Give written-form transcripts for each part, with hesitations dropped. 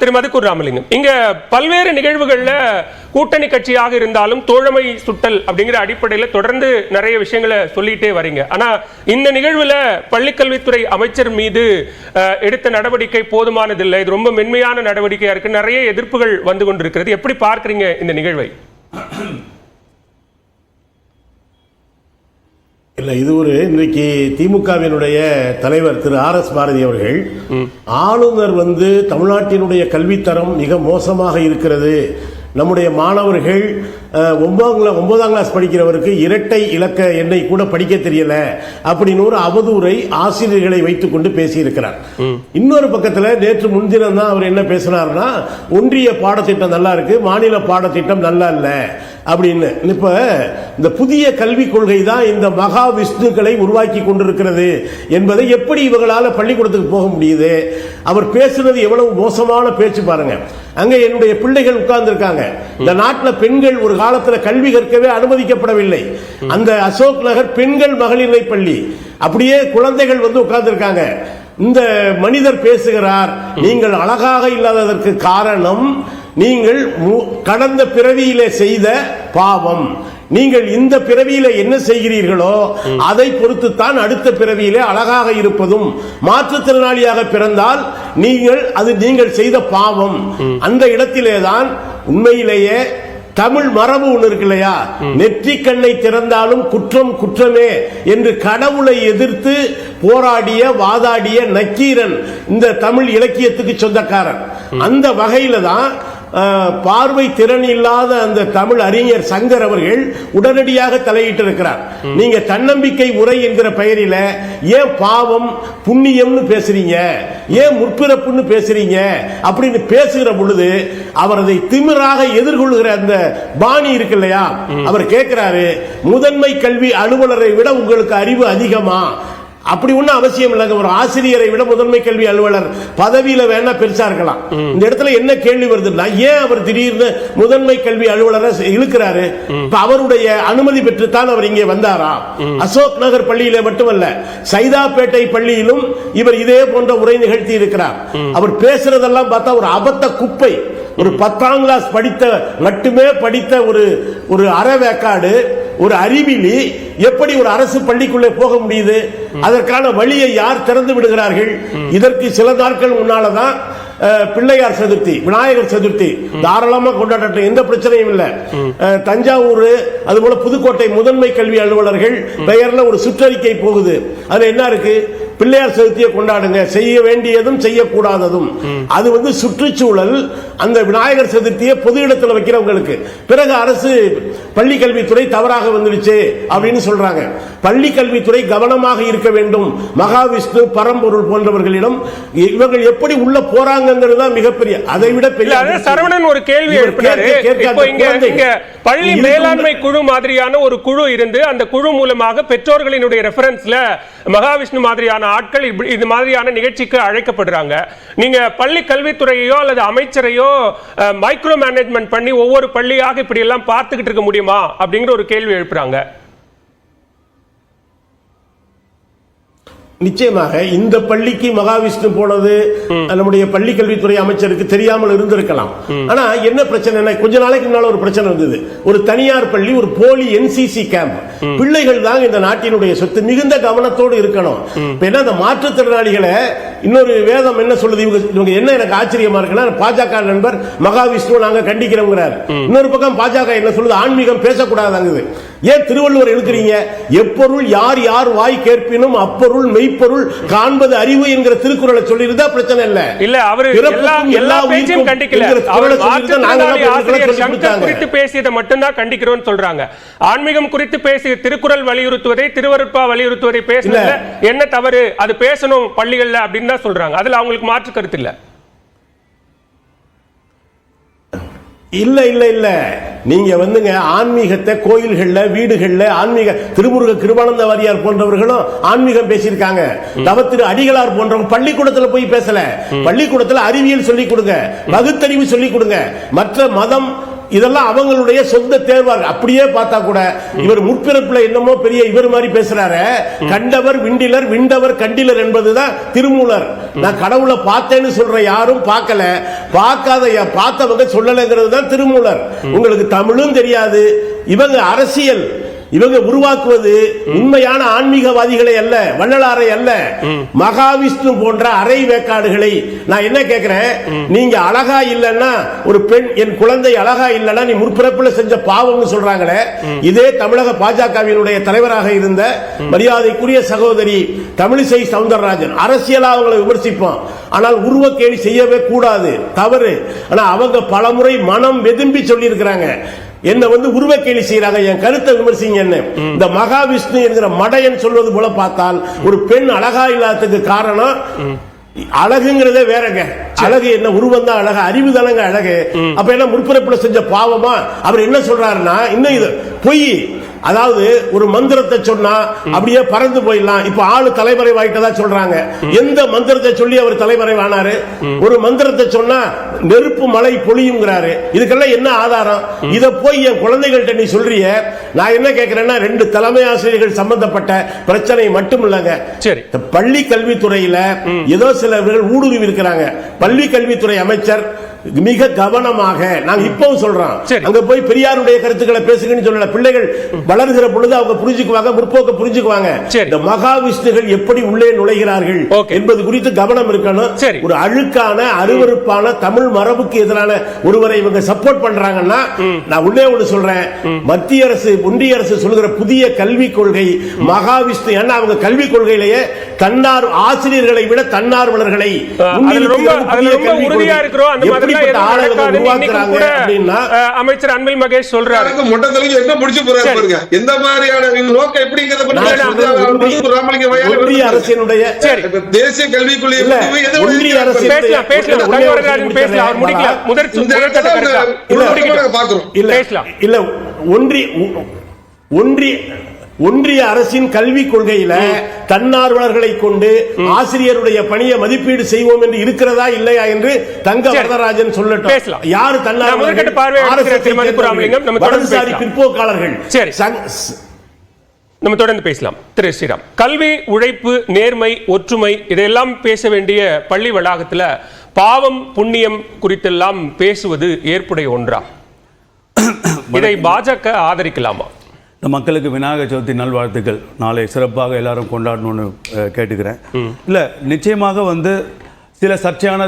திரு மதுக்கூர் ராமலிங்கம், இங்க பல்வேறு நிகழ்வுகள்ல கூட்டணி கட்சியாக இருந்தாலும் தோழமை சுட்டல் அப்படிங்கிற அடிப்படையில் தொடர்ந்து நிறைய விஷயங்களை சொல்லிட்டே வரீங்க. ஆனா இந்த நிகழ்வுல பள்ளிக்கல்வித்துறை அமைச்சர் மீது எடுத்த நடவடிக்கை போதுமானதில்லை, இது ரொம்ப மென்மையான நடவடிக்கையா இருக்கு, நிறைய எதிர்ப்புகள் வந்து கொண்டிருக்கிறது. எப்படி பார்க்கறீங்க இந்த நிகழ்வை? இல்ல, இது ஒரு இன்றைக்கு திமுகவினுடைய தலைவர் திரு RS பாரதி அவர்கள் ஆளுநர் தமிழ்நாட்டினுடைய கல்வித்தரம் மிக மோசமாக இருக்கிறது, நம்முடைய மாணவர்கள் 9ஆம் கிளாஸ் படிக்கிறவருக்கு இரட்டை இலக்க எண்ணை கூட படிக்க தெரியல அப்படின்னு ஒரு அவதூறை ஆசிரியர்களை வைத்துக் கொண்டு பேசியிருக்கிறார். இன்னொரு பக்கத்தில் நேற்று முன்தினம் தான் அவர் என்ன பேசினார்னா, ஒன்றிய பாடத்திட்டம் நல்லா இருக்கு, மாநில பாடத்திட்டம் நல்லா இல்ல அப்படின்னு. இப்ப இந்த புதிய கல்விக் கொள்கை தான் இந்த மகா விஷ்ணுக்களை உருவாக்கி கொண்டிருக்கிறது என்பதை எப்படி இவங்களால பள்ளிக்கூடத்துக்கு போக முடியுது? அவர் பேசுறது எவ்வளவு மோசமான பேச்சு பாருங்க. அங்க என்னுடைய பிள்ளைகள் உட்கார்ந்து இருக்காங்க. இந்த நாட்டில் பெண்கள் ஒரு காலத்தில் கல்வி கற்கவே அனுமதிக்கப்படவில்லை. அந்த அசோக் நகர் பெண்கள் மகளிர் பள்ளி, அப்படியே குழந்தைகள் உட்கார்ந்து இருக்காங்க. இந்த மனிதர் பேசுகிறார், நீங்கள் அழகாக இல்லாததற்கு காரணம் நீங்கள் கடந்த பிறவியிலே செய்த பாவம், நீங்கள் இந்த பிறவியில என்ன செய்கிறீர்களோ அதை பொறுத்துத்தான் அடுத்த பிறவியிலே அழகாக இருப்பதும், மாற்றுத்திறனாளியாக பிறந்தால் நீங்கள் செய்த பாவம். அந்த இடத்திலேதான் உண்மையிலேயே தமிழ் மரபு ஒன்று இருக்கு இல்லையா, நெற்றிக் கண்ணை திறந்தாலும் குற்றம் குற்றமே என்று கடவுளை எதிர்த்து போராடிய வாதாடிய நக்கீரன் இந்த தமிழ் இலக்கியத்துக்கு சொந்தக்காரன். அந்த வகையில தான் பார்வை திறன் இல்லாத அந்த தமிழ் அறிஞர் சங்கர் அவர்கள் உடனடியாக தலையிட்டு இருக்கிறார். நீங்க தன்னம்பிக்கை உரை என்கிற பெயரில ஏன் பாவம் புண்ணியம்னு பேசுறீங்க, ஏன் முற்பிறப்புன்னு பேசுறீங்க அப்படின்னு பேசுகிற பொழுது அவர் அதை திமிராக எதிர்கொள்கிற அந்த பாணி இருக்கு இல்லையா, அவர் கேட்கிறாரு, முதன்மை கல்வி அலுவலரை விட உங்களுக்கு அறிவு அதிகமா? அப்படி ஒன்னும் அவசியம் இல்லைங்க. ஒரு ஆசிரியரை விட முதன்மை கல்வி அலுவலர் பதவியில வேணா பெருசா இருக்கலாம். இந்த இடத்துல என்ன கேள்வி வருதுன்னா, ஏன் அவர் திடீர்னு முதன்மை கல்வி அலுவலரை இழுக்கிறாரு? அவருடைய அனுமதி பெற்றுத்தான் அவர் இங்கே வந்தாரா? அசோக் நகர் பள்ளியில மட்டுமல்ல, சைதாப்பேட்டை பள்ளியிலும் இவர் இதே போன்ற உரை நிகழ்த்தி இருக்கிறார். அவர் பேசுறதெல்லாம் பார்த்தா ஒரு அபத்த குப்பை. ஒரு 10ஆம் கிளாஸ் மட்டுமே படித்த ஒரு அறவேக்காடு, ஒரு அறிவிலி எப்படி ஒரு அரசு பள்ளிக்குள்ளே போக முடியுது? அதற்கான வழியை யார் திறந்து விடுகிறார்கள்? இதற்கு சில நாட்கள் முன்னாலதான் பிள்ளையார் சதுர்த்தி, விநாயகர் சதுர்த்தி தாராளமா கொண்டாடட்டும், எந்த பிரச்சனையும் இல்லை. தஞ்சாவூர் அதுபோல புதுக்கோட்டை முதன்மை கல்வி அலுவலர்கள் பெயர்ல ஒரு சுற்றறிக்கை போகுது. அதுல என்ன இருக்கு? பிள்ளையார் சதுர்த்தியை கொண்டாடுங்க, செய்ய வேண்டியதும் செய்யக்கூடாததும். அது சுற்றுச்சூழல். அந்த விநாயகர் சதுர்த்தியை பொது இடத்துல வைக்கிறவங்களுக்கு பிறகு அரசு பள்ளி கல்வித்துறை தவறாக வந்துடுச்சு அப்படின்னு சொல்றாங்க. பள்ளி கல்வித்துறை கவனமாக இருக்க வேண்டும். மகாவிஷ்ணு பரம்பொருள் போன்றவர்களிடம் இவர்கள் எப்படி உள்ள போறாங்கிறது தான் மிகப்பெரிய, அதை விட பெரிய. சரவணன் ஒரு கேள்வி எழுப்பினாரு. பள்ளி மேலாண்மை குழு மாதிரியான ஒரு குழு இருந்து அந்த குழு மூலமாக பெற்றோர்களினுடைய ரெஃபரன்ஸ்ல மகாவிஷ்ணு மாதிரியான ஆட்கள் இது மாதிரியான நிகழ்ச்சிக்கு அழைக்கப்படுறாங்க. நீங்க பள்ளி கல்வித்துறையோ அல்லது அமைச்சரையோ மைக்ரோ மேனேஜ்மெண்ட் பண்ணி ஒவ்வொரு பள்ளியாக இப்படி எல்லாம் பார்த்துக்கிட்டு இருக்க முடியுமா அப்படிங்கிற ஒரு கேள்வி எழுப்புறாங்க. நிச்சயமாக இந்த பள்ளிக்கு மகாவிஷ்ணு போனது நம்முடைய பள்ளி கல்வித்துறை அமைச்சருக்கு தெரியாமல் இருந்திருக்கலாம். ஆனா என்ன பிரச்சனை, கொஞ்ச நாளைக்கு முன்னால ஒரு பிரச்சனை வந்தது. ஒரு தனியார் பள்ளி ஒரு போலி NCC கேம்ப். பிள்ளைகள் தான் இந்த நாட்டினுடைய சொத்து, மிகுந்த கவனத்தோடு இருக்கணும். என்ன அந்த மாற்றுத்திறனாளிகளை இன்னொரு வேதம் என்ன சொல்லுது, இவங்க என்ன எனக்கு ஆச்சரியமா இருக்குன்னா, பாஜக நண்பர் மகாவிஷ்ணு நாங்க கண்டிக்கிறோங்கிறார். இன்னொரு பக்கம் பாஜக என்ன சொல்லுது, ஆன்மீகம் பேசக்கூடாது. ஏன் திருவள்ளுவர் எழுக்கிறீங்க? எப்பொருள் யார் யார் வாய் கேட்பினும் அப்பொருள் மெய்ப்பொருள் காண்பது அறிவு என்கிற திருக்குறளை சொல்லிருந்தா பிரச்சனை இல்ல. இல்ல அவரு எல்லா பேச்சையும் கண்டிக்கல. அவர் ஆசிரியர் சங்கர் குறித்து பேசியதை மட்டும்தான் கண்டிக்கிறோம் சொல்றாங்க. ஆன்மீகம் குறித்து பேசிய திருக்குறள் வலியுறுத்துவதை, திருவருட்பா வலியுறுத்துவதை பேசுனதுல என்ன தவறு? அது பேசணும் பள்ளிகள்ல அப்படின்னு தான் சொல்றாங்க. அதுல அவங்களுக்கு மாற்று கருத்து இல்ல. இல்ல இல்ல இல்ல, நீங்க ஆன்மீகத்தை கோயில்கள்ல வீடுகள்ல ஆன்மீக திருமுருக கிருபானந்த வாரியார் போன்றவர்களும் ஆன்மீகம் பேசியிருக்காங்க. தவத்திரு அடிகளார் போன்றவங்க பள்ளிக்கூடத்துல போய் பேசல. பள்ளிக்கூடத்துல அறிவியல் சொல்லிக் கொடுங்க, பகுத்தறிவு சொல்லிக் கொடுங்க. மற்ற மதம் இதெல்லாம் அவங்களுடைய சொந்த தேர்வார்கள். அப்படியே பார்த்தா கூட இவர் முற்பிறப்புல என்னமோ பெரிய இவர் மாதிரி பேசுறாரு. கண்டவர் விண்டிலர், விண்டவர் கண்டிலர் என்பதுதான் திருமூலர். நான் கடவுளை பார்த்தேன்னு சொல்ற யாரும் பார்க்கல, பார்த்தவங்க சொல்லலைங்கிறது தான் திருமூலர். உங்களுக்கு தமிழும் தெரியாது. இவங்க அரசியல் இவங்க உருவாக்குவது உண்மையான ஆன்மீகவாதிகளை அல்ல, வள்ளலாரை அல்ல, மகாவிஷ்ணு போன்ற அரை வேக்காடுகளை. நான் என்ன கேட்கிறேன், நீங்க அழகா இல்லைன்னா ஒரு பெண், என் குழந்தை அழகா இல்லைன்னா நீ முற்பிறப்புல செஞ்ச பாவம்னு சொல்றாங்களே. இதே தமிழக பாஜகவினுடைய தலைவராக இருந்த மரியாதைக்குரிய சகோதரி தமிழிசை சவுந்தரராஜன், அரசியலா அவங்களை விமர்சிப்போம், ஆனால் உருவக்கேலி செய்யவே கூடாது, தவறு. ஆனா அவங்க பலமுறை மனம் வெதும்பி சொல்லி இருக்கிறாங்க, என்ன உருவக்கேலி செய்யறாங்க, என் கருத்தை விமர்சிங்க. என்ன இந்த மகாவிஷ்ணு என்கிற மடையன் சொல்வது போல பார்த்தால் ஒரு பெண் அழகா இல்லாததுக்கு காரணம் அழகுங்கிறதே வேறங்க. அழகு என்ன, உருவம் தான் அழகு, அறிவு தானங்க அழகு. அப்ப என்ன முற்பிறப்புல செஞ்ச பாவமா? அவர் என்ன சொல்றாருன்னா, இன்னும் இது பொய். அதாவது ஒரு மந்திரத்தை சொன்னா அப்படியே பறந்து போயிடலாம். இப்ப ஆளு தலைமறைவாயிட்டதா சொல்றாங்க. எந்த மந்திரத்தை சொல்லி அவர் தலைமறைவானாரு? ஒரு மந்திரத்தை சொன்னா நெருப்பு மழை பொழியுங்கிறாரு. இதுக்கெல்லாம் என்ன ஆதாரம்? இத போய் என் குழந்தைகள்கிட்ட நீ சொல்றிய. நான் என்ன கேட்கிறேன்னா, 2 தலைமை ஆசிரியர்கள் சம்பந்தப்பட்ட பிரச்சனை மட்டும் இல்லங்க. சரி, பள்ளி கல்வித்துறையில ஏதோ சிலர்கள் ஊடுருவி இருக்கிறாங்க. பள்ளி கல்வித்துறை அமைச்சர் மிக கவனமாக, நாங்க இப்பவும் சொல்றோம், அங்க போய் பெரியாருடைய கருத்துக்களை பேசுங்கன்னு சொல்லல. பிள்ளைகள் வளர்கிற பொழுது அவங்க புரிஞ்சுக்குவாங்க, முற்போக்க புரிஞ்சுக்குவாங்க. இந்த மகாவிஷ்ணுகள் எப்படி உள்ளே நுழைகிறார்கள் என்பது குறித்து கவனம் இருக்கணும். ஒரு அழுக்கான அருவருப்பான தமிழ் மரபுக்கு எதிரான ஒருவரை இவங்க சப்போர்ட் பண்றாங்கன்னா, நான் உள்ளே ஒன்று சொல்றேன், மத்திய அரசு ஒன்றிய அரசு சொல்கிற புதிய கல்விக் கொள்கை மகாவிஷ்ணு. ஏன்னா அவங்க கல்விக் கொள்கையிலேயே தன்னார் ஆசிரியர்களை விட தன்னார்வலர்களை உறுதியா இருக்கிறோம். அமைச்சர் அன்பில் மகேஷ் சொல்றாரு, என்ன முடிச்சு போறாரு, எந்த மாதிரியான நோக்கம் எப்படிங்கிறத தேசிய கல்விக் கொள்கை ஒன்றிய அரசின் கல்விக் கொள்கையில தன்னார்வலர்களை கொண்டு ஆசிரியருடைய பணியை மதிப்பீடு செய்வோம் என்று இருக்கிறதா இல்லையா என்று தங்க வரதராஜன் சொல்லட்டும். யாரு தன்னார்வலர்கள்? பிற்போக்காளர்கள். நம்ம தொடர்ந்து பேசலாம். திரு ஸ்ரீராம், கல்வி, உழைப்பு, நேர்மை, ஒற்றுமை இதையெல்லாம் பேச வேண்டிய பள்ளி வளாகத்தில் பாவம் புண்ணியம் குறித்தெல்லாம் பேசுவது ஏற்புடைய ஒன்றா? இதை பாஜக ஆதரிக்கலாமா? மக்களுக்கு விநாயகர் சதுர்த்தி நல்வாழ்த்துக்கள். நாளை சிறப்பாக எல்லாரும் கொண்டாடணும்னு கேட்டுக்கிறேன். இல்லை, நிச்சயமாக சில சர்ச்சையான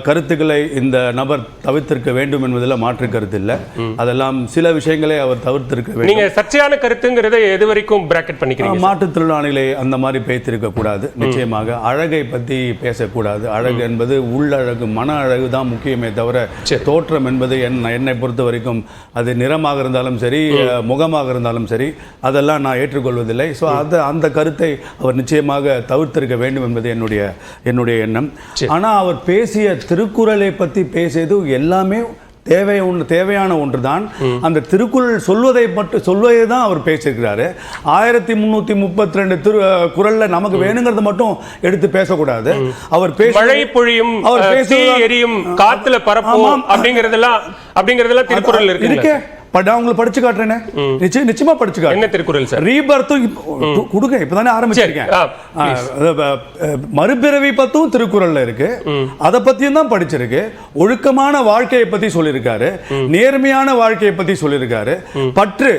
கருத்துக்களை இந்த நபர் தவிர்த்திருக்க வேண்டும் என்பதில் மாற்று கருத்து இல்லை. அதெல்லாம் சில விஷயங்களை அவர் தவிர்த்திருக்க வேண்டும். நீங்க சர்ச்சையான கருத்துங்கிறதை எது வரைக்கும் பிராக்கெட் பண்ணிக்கிறீங்க? மாற்றுத்திறனாளிகளை அந்த மாதிரி பேசியிருக்க கூடாது. நிச்சயமாக அழகை பற்றி பேசக்கூடாது. அழகு என்பது உள்ளழகு, மன அழகு தான் முக்கியமே தவிர தோற்றம் என்பது என்னை பொறுத்த வரைக்கும் அது நிறமாக இருந்தாலும் சரி, முகமாக இருந்தாலும் சரி, அதெல்லாம் நான் ஏற்றுக்கொள்வதில்லை. ஸோ அந்த கருத்தை அவர் நிச்சயமாக தவிர்த்திருக்க வேண்டும் என்பது என்னுடைய எண்ணம். ஆனா அவர் பேசிய திருக்குறளை பத்தி பேசியது எல்லாமே தேவையான ஒன்றுதான். அந்த திருக்குறள் சொல்வதை தான் அவர் பேசியிருக்கிறாரு. 1332 குறள்ல நமக்கு வேணுங்கிறத மட்டும் எடுத்து பேசக்கூடாது. அவர் மழை பொழியும், அவர் பேசி எரியும், காத்துல பரப்பும் அப்படிங்கறதெல்லாம் திருக்குறள் இருக்கு. உங்களுக்கு படிச்சு காட்டுறேன், நிச்சயமா படிச்சு காட்டுறேன். என்ன திருக்குறள் சார்? ரீபர்த்தும் கொடுங்க, இப்பதானே ஆரம்பிச்சிருக்கேன். மறுபிறவி பத்தும் திருக்குறள்ல இருக்கு, அதை பத்தியும் தான் படிச்சிருக்கு. ஒழுக்கமான வாழ்க்கையை பத்தி சொல்லியிருக்காரு, நேர்மையான வாழ்க்கையை பத்தி சொல்லியிருக்காரு, பற்று